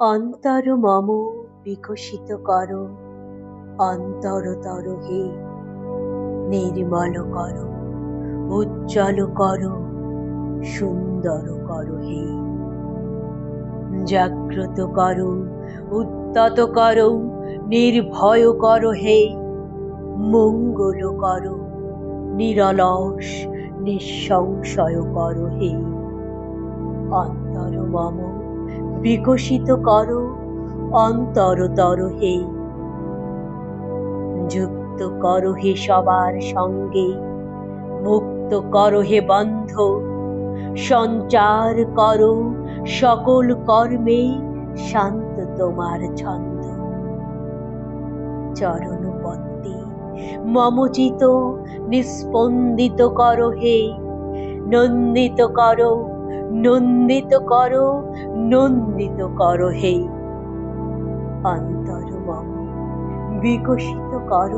অন্তর মম বিকশিত কর, অন্তরতর হে নির্মল কর, উজ্জ্বল কর, সুন্দর কর হে। জাগ্রত কর, উদ্যত কর, নির্ভয় কর হে। মঙ্গল কর, নিরলস নিঃসংশয় কর হে। অন্তর মম বিকশিত কর, অন্তরতর হে। যুক্ত কর হে সবার সঙ্গে, মুক্ত কর হে বন্ধ। সঞ্চার কর সকল কর্মে, শান্ত তোমার ছন্দ। চরণ পদ্মে মম চিত নিস্পন্দিত কর হে। নন্দিত কর, নন্দিত কর, নন্দিত কর হে। অন্তর মম বিকশিত কর,